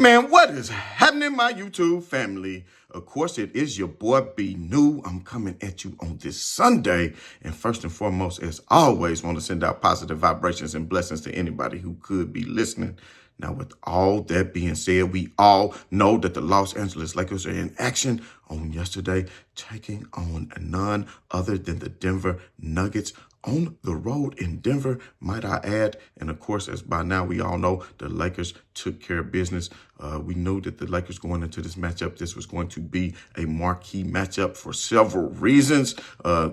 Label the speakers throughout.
Speaker 1: Man, what is happening, my YouTube family? Of course, it is your boy B New. I'm coming at you on this Sunday. And first and foremost, as always, want to send out positive vibrations and blessings to anybody who could be listening. Now, with all that being said, we all know that the Los Angeles Lakers are in action on yesterday, taking on none other than the Denver Nuggets on the road in Denver, might I add. And of course, as by now we all know, the Lakers took care of business. We knew that the Lakers going into this matchup, this was going to be a marquee matchup for several reasons,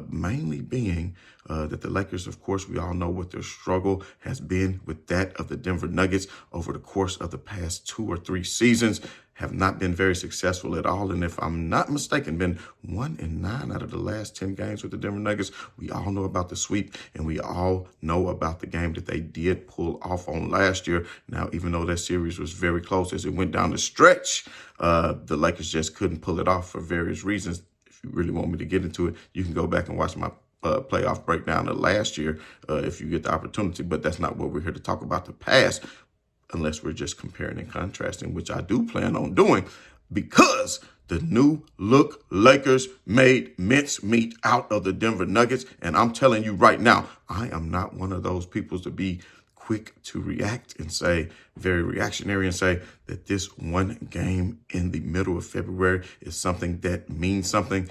Speaker 1: mainly being that the Lakers, of course, we all know what their struggle has been with that of the Denver Nuggets over the course of the past 2 or 3 seasons. Have not been very successful at all. And if I'm not mistaken, been 1-9 out of the last 10 games with the Denver Nuggets. We all know about the sweep, and we all know about the game that they did pull off on last year. Now, even though that series was very close as it went down the stretch, the Lakers just couldn't pull it off for various reasons. If you really want me to get into it, you can go back and watch my playoff breakdown of last year if you get the opportunity. But that's not what we're here to talk about, the past, unless we're just comparing and contrasting, which I do plan on doing, because the new look Lakers made mincemeat out of the Denver Nuggets. And I'm telling you right now, I am not one of those people to be quick to react and say, very reactionary, and say that this one game in the middle of February is something that means something.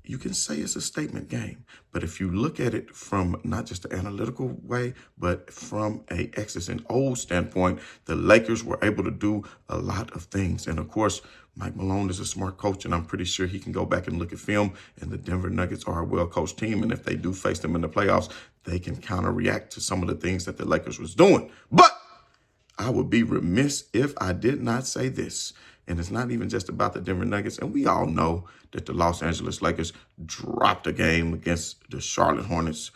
Speaker 1: You can say it's a statement game, but if you look at it from not just the analytical way, but from a X's and O's standpoint, the Lakers were able to do a lot of things. And of course, Mike Malone is a smart coach, and I'm pretty sure he can go back and look at film, and the Denver Nuggets are a well-coached team. And if they do face them in the playoffs, they can counter-react to some of the things that the Lakers was doing. But I would be remiss if I did not say this. And it's not even just about the Denver Nuggets. And we all know that the Los Angeles Lakers dropped a game against the Charlotte Hornets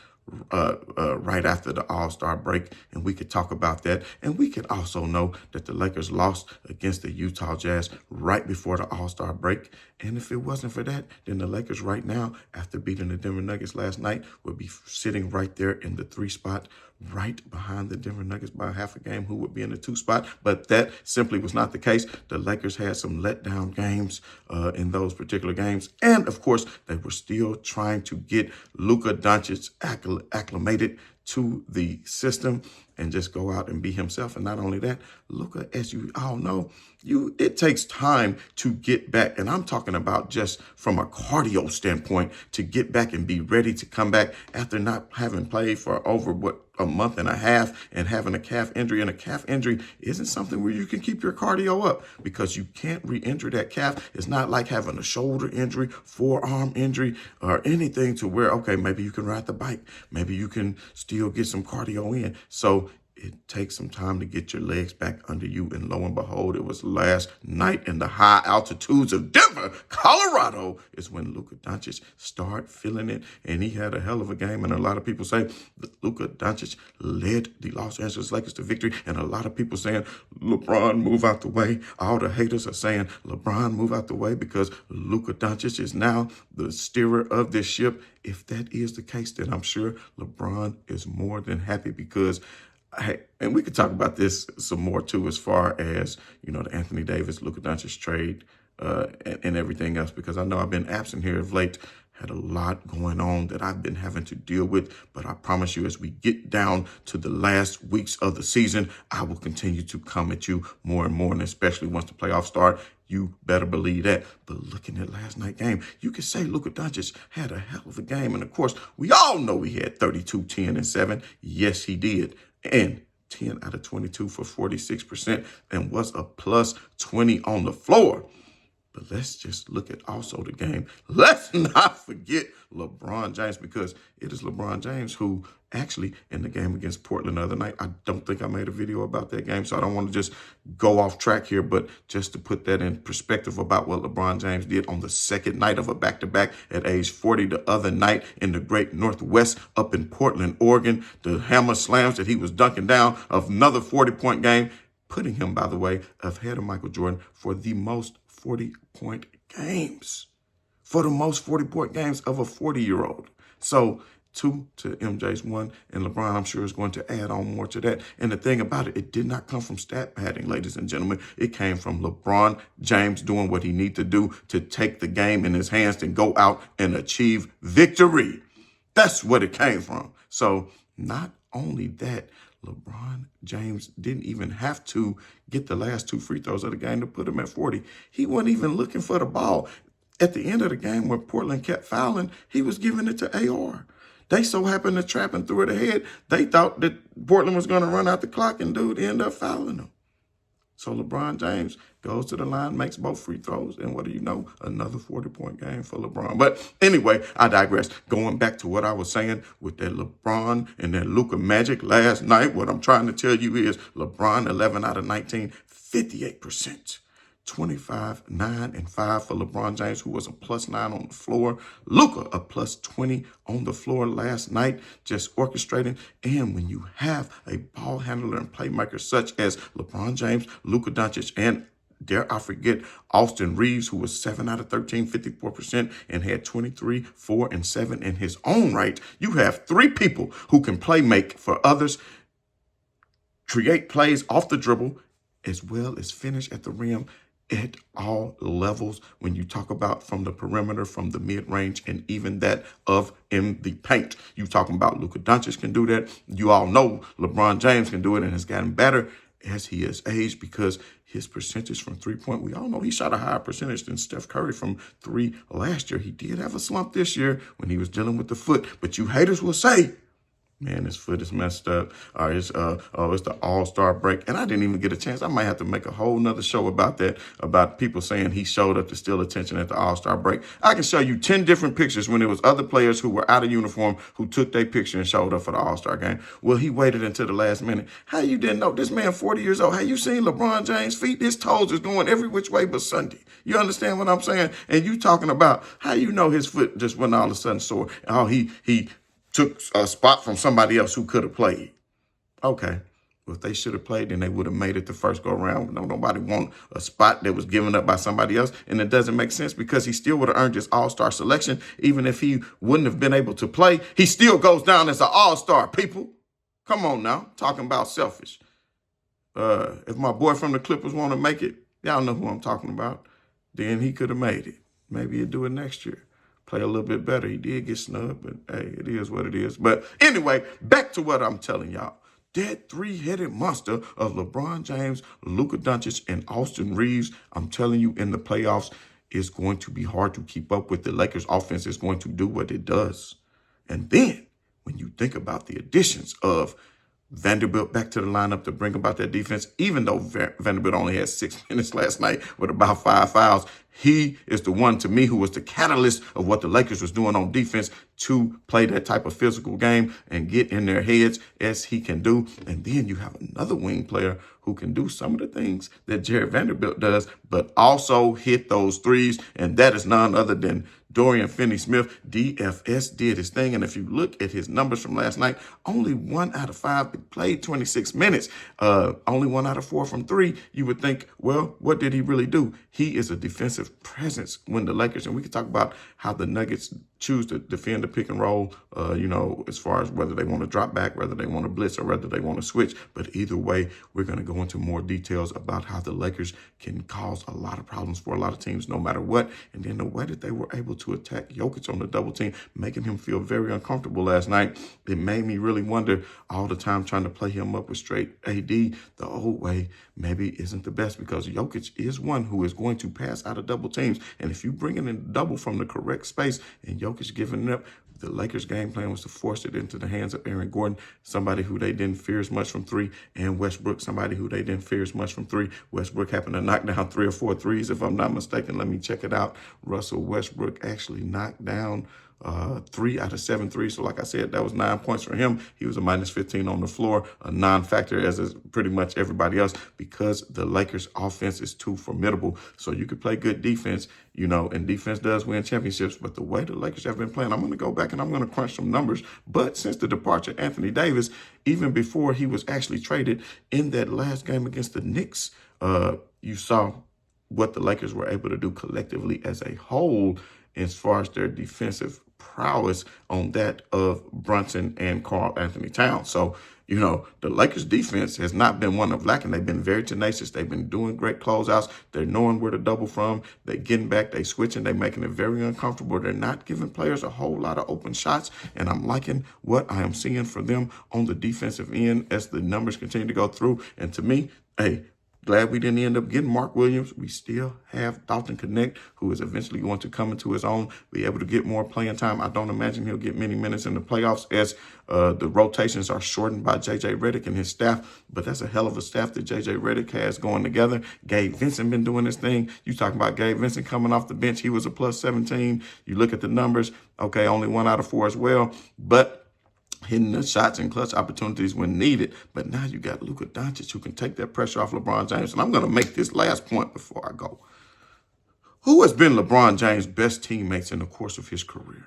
Speaker 1: right after the All-Star break. And we could talk about that. And we could also know that the Lakers lost against the Utah Jazz right before the All-Star break. And if it wasn't for that, then the Lakers right now, after beating the Denver Nuggets last night, would be sitting right there in the 3 spot, right behind the Denver Nuggets by half a game, who would be in the 2 spot. But that simply was not the case. The Lakers had some letdown games in those particular games. And of course, they were still trying to get Luka Dončić acclimated to the system and just go out and be himself. And not only that, Luka, as you all know, it takes time to get back. And I'm talking about just from a cardio standpoint, to get back and be ready to come back after not having played for over, a month and a half, and having a calf injury. And a calf injury isn't something where you can keep your cardio up, because you can't re-injure that calf. It's not like having a shoulder injury, forearm injury, or anything to where, okay, maybe you can ride the bike. Maybe you can still get some cardio in. So it takes some time to get your legs back under you. And lo and behold, it was last night in the high altitudes of Denver, Colorado, is when Luka Dončić started feeling it. And he had a hell of a game. And a lot of people say that Luka Dončić led the Los Angeles Lakers to victory. And a lot of people saying, LeBron, move out the way. All the haters are saying, LeBron, move out the way, because Luka Dončić is now the steerer of this ship. If that is the case, then I'm sure LeBron is more than happy, because hey, and we could talk about this some more too, as far as, the Anthony Davis, Luka Dončić trade and everything else, because I know I've been absent here of late, had a lot going on that I've been having to deal with. But I promise you, as we get down to the last weeks of the season, I will continue to come at you more and more, and especially once the playoffs start. You better believe that. But looking at last night's game, you could say Luka Dončić had a hell of a game. And of course, we all know he had 32, 10, and 7. Yes, he did. And 10 out of 22 for 46%, and was a plus 20 on the floor. But let's just look at also the game. Let's not forget LeBron James, because it is LeBron James who actually, in the game against Portland the other night, I don't think I made a video about that game, so I don't want to just go off track here, but just to put that in perspective about what LeBron James did on the second night of a back-to-back at age 40 the other night in the great Northwest up in Portland, Oregon, the hammer slams that he was dunking down of another 40-point game, putting him, by the way, ahead of Michael Jordan for the most 40-point games. For the most 40-point games of a 40-year-old. So 2 to MJ's 1, and LeBron, I'm sure, is going to add on more to that. And the thing about it, it did not come from stat padding, ladies and gentlemen. It came from LeBron James doing what he needs to do to take the game in his hands and go out and achieve victory. That's what it came from. So not only that, LeBron James didn't even have to get the last 2 free throws of the game to put him at 40. He wasn't even looking for the ball. At the end of the game, when Portland kept fouling, he was giving it to AR. They so happened to trap and threw it ahead. They thought that Portland was going to run out the clock, and dude ended up fouling them. So LeBron James goes to the line, makes both free throws, and what do you know? Another 40-point game for LeBron. But anyway, I digress. Going back to what I was saying with that LeBron and that Luka magic last night, what I'm trying to tell you is LeBron, 11 out of 19, 58%. 25, 9, and 5 for LeBron James, who was a +9 on the floor. Luka, a +20 on the floor last night, just orchestrating. And when you have a ball handler and playmaker such as LeBron James, Luka Dončić, and dare I forget, Austin Reeves, who was 7 out of 13, 54%, and had 23, 4, and 7 in his own right. You have 3 people who can play make for others, create plays off the dribble, as well as finish at the rim at all levels when you talk about from the perimeter, from the mid-range, and even that of in the paint. You talking about Luka Dončić can do that. You all know LeBron James can do it and has gotten better as he has aged because his percentage from three-point, we all know he shot a higher percentage than Steph Curry from 3 last year. He did have a slump this year when he was dealing with the foot, but you haters will say, man, his foot is messed up. It's the All-Star break. And I didn't even get a chance. I might have to make a whole nother show about that, about people saying he showed up to steal attention at the All-Star break. I can show you 10 different pictures when there was other players who were out of uniform who took their picture and showed up for the All-Star game. Well, he waited until the last minute. How you didn't know? This man, 40 years old. Have you seen LeBron James' feet? His toes is going every which way but Sunday. You understand what I'm saying? And you talking about how you know his foot just went all of a sudden sore. Oh, he took a spot from somebody else who could have played. Okay. Well, if they should have played, then they would have made it the first go around. Nobody want a spot that was given up by somebody else. And it doesn't make sense because he still would have earned his All-Star selection. Even if he wouldn't have been able to play, he still goes down as an All-Star, people. Come on now. Talking about selfish. If my boy from the Clippers want to make it, y'all know who I'm talking about, then he could have made it. Maybe he'll do it next year. Play a little bit better. He did get snubbed, but hey, it is what it is. But anyway, back to what I'm telling y'all. That 3-headed monster of LeBron James, Luka Dončić, and Austin Reeves, I'm telling you, in the playoffs, is going to be hard to keep up with. The Lakers offense is going to do what it does. And then when you think about the additions of Vanderbilt back to the lineup to bring about that defense, even though Vanderbilt only had 6 minutes last night with about 5 fouls, he is the one, to me, who was the catalyst of what the Lakers was doing on defense to play that type of physical game and get in their heads as he can do. And then you have another wing player who can do some of the things that Jared Vanderbilt does, but also hit those threes. And that is none other than Dorian Finney-Smith. DFS did his thing. And if you look at his numbers from last night, only 1 out of 5 played 26 minutes. Only 1 out of 4 from 3. You would think, well, what did he really do? He is a defensive presence when the Lakers, and we can talk about how the Nuggets choose to defend the pick and roll, as far as whether they want to drop back, whether they want to blitz, or whether they want to switch. But either way, we're going to go into more details about how the Lakers can cause a lot of problems for a lot of teams, no matter what. And then the way that they were able to attack Jokić on the double team, making him feel very uncomfortable last night. It made me really wonder, all the time trying to play him up with straight AD the old way maybe isn't the best, because Jokić is one who is going to pass out of double teams. And if you bring it in double from the correct space and Jokić giving it up, the Lakers' game plan was to force it into the hands of Aaron Gordon, somebody who they didn't fear as much from 3, and Westbrook, somebody who they didn't fear as much from 3. Westbrook happened to knock down 3 or 4 threes, if I'm not mistaken. Let me check it out. Russell Westbrook actually knocked down 3 out of 7 threes. So like I said, that was 9 points for him. He was a -15 on the floor, a non-factor as is pretty much everybody else, because the Lakers offense is too formidable. So you could play good defense, and defense does win championships. But the way the Lakers have been playing, I'm going to go back and I'm going to crunch some numbers. But since the departure of Anthony Davis, even before he was actually traded in that last game against the Knicks, you saw what the Lakers were able to do collectively as a whole as far as their defensive prowess on that of Brunson and Karl Anthony Towns. So, the Lakers defense has not been one of lacking. They've been very tenacious. They've been doing great closeouts. They're knowing where to double from. They're getting back. They're switching. They're making it very uncomfortable. They're not giving players a whole lot of open shots. And I'm liking what I am seeing for them on the defensive end as the numbers continue to go through. And to me, hey, glad we didn't end up getting Mark Williams. We still have Dalton Connect, who is eventually going to come into his own, be able to get more playing time. I don't imagine he'll get many minutes in the playoffs as the rotations are shortened by J.J. Redick and his staff. But that's a hell of a staff that J.J. Redick has going together. Gabe Vincent been doing his thing. You talking about Gabe Vincent coming off the bench. He was a plus 17. You look at the numbers. Okay, only 1 out of 4 as well. But hitting the shots and clutch opportunities when needed. But now you got Luka Dončić who can take that pressure off LeBron James. And I'm going to make this last point before I go. Who has been LeBron James' best teammates in the course of his career?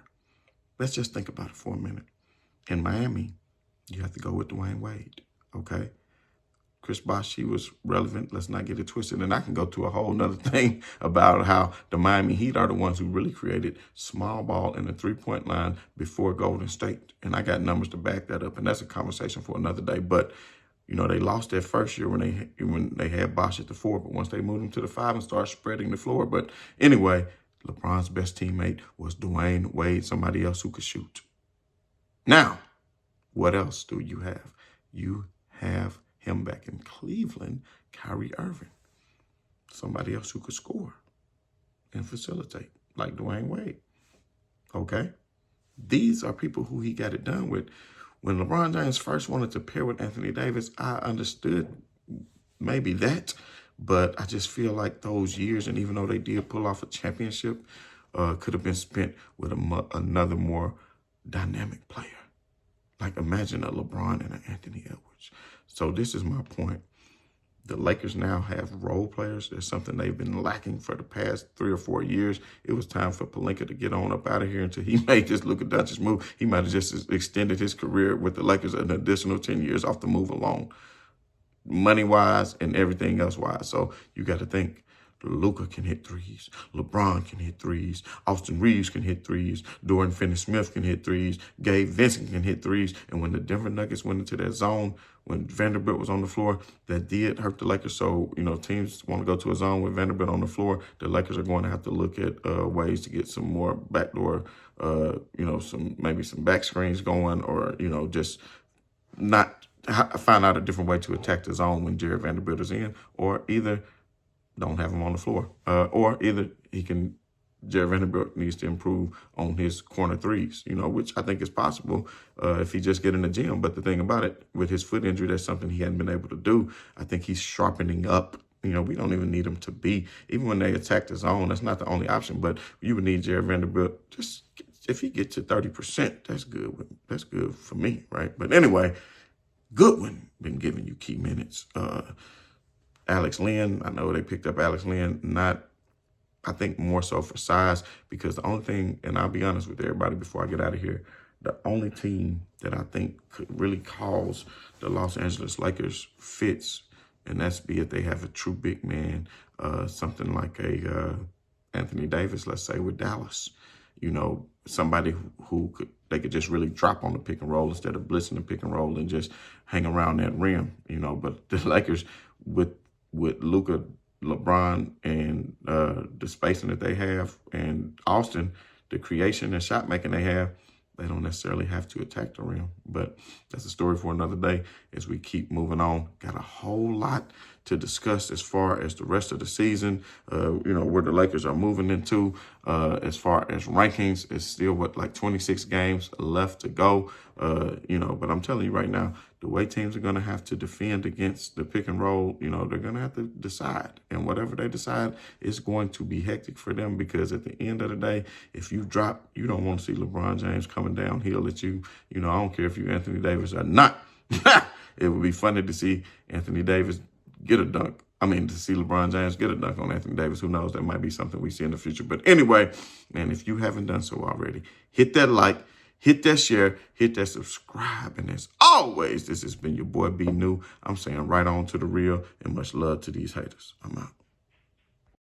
Speaker 1: Let's just think about it for a minute. In Miami, you have to go with Dwayne Wade, okay? Chris Bosh, he was relevant. Let's not get it twisted. And I can go to a whole nother thing about how the Miami Heat are the ones who really created small ball in the three-point line before Golden State. And I got numbers to back that up. And that's a conversation for another day. But, they lost that first year when they had Bosh at the 4. But once they moved him to the 5 and started spreading the floor. But anyway, LeBron's best teammate was Dwayne Wade, somebody else who could shoot. Now, what else do you have? You have him back in Cleveland, Kyrie Irving, somebody else who could score and facilitate, like Dwayne Wade, okay? These are people who he got it done with. When LeBron James first wanted to pair with Anthony Davis, I understood maybe that, but I just feel like those years, and even though they did pull off a championship, could have been spent with another more dynamic player. Like imagine a LeBron and an Anthony Edwards. So this is my point. The Lakers now have role players. There's something they've been lacking for the past 3 or 4 years. It was time for Pelinka to get on up out of here until he made this Luka Dončić move. He might have just extended his career with the Lakers an additional 10 years off the move alone, money-wise and everything else-wise. So you got to think. Luka can hit threes. LeBron can hit threes. Austin Reeves can hit threes. Dorian Finney-Smith can hit threes. Gabe Vincent can hit threes. And when the Denver Nuggets went into that zone, when Vanderbilt was on the floor, that did hurt the Lakers. So, teams want to go to a zone with Vanderbilt on the floor. The Lakers are going to have to look at ways to get some more backdoor, maybe some back screens going or, just not find out a different way to attack the zone when Jared Vanderbilt is in, or either don't have him on the floor. Or either Jared Vanderbilt needs to improve on his corner threes, which I think is possible if he just get in the gym. But the thing about it, with his foot injury, that's something he hadn't been able to do. I think he's sharpening up. We don't even need him to be. Even when they attack the zone, that's not the only option. But you would need Jared Vanderbilt. Just if he gets to 30%, that's good. That's good for me, right? But anyway, Goodwin been giving you key minutes. Alex Len, I know they picked up Alex Len, I think more so for size, because the only thing, and I'll be honest with everybody before I get out of here, the only team that I think could really cause the Los Angeles Lakers fits, and that's be if they have a true big man, something like a Anthony Davis, let's say, with Dallas. Somebody who they could just really drop on the pick and roll instead of blitzing the pick and roll and just hang around that rim, But the Lakers, with Luka, LeBron, and the spacing that they have, and Austin, the creation and shot making they have, they don't necessarily have to attack the rim. But that's a story for another day as we keep moving on. Got a whole lot to discuss as far as the rest of the season, where the Lakers are moving into. As far as rankings, it's still, 26 games left to go. But I'm telling you right now, the way teams are going to have to defend against the pick and roll, they're going to have to decide. And whatever they decide is going to be hectic for them, because at the end of the day, if you drop, you don't want to see LeBron James coming downhill at you. I don't care if you're Anthony Davis or not. It would be funny to see Anthony Davis get a dunk. To see LeBron James get a dunk on Anthony Davis. Who knows? That might be something we see in the future. But anyway, man, if you haven't done so already, hit that like, hit that share, hit that subscribe. And as always, this has been your boy B New. I'm saying right on to the real, and much love to these haters. I'm out.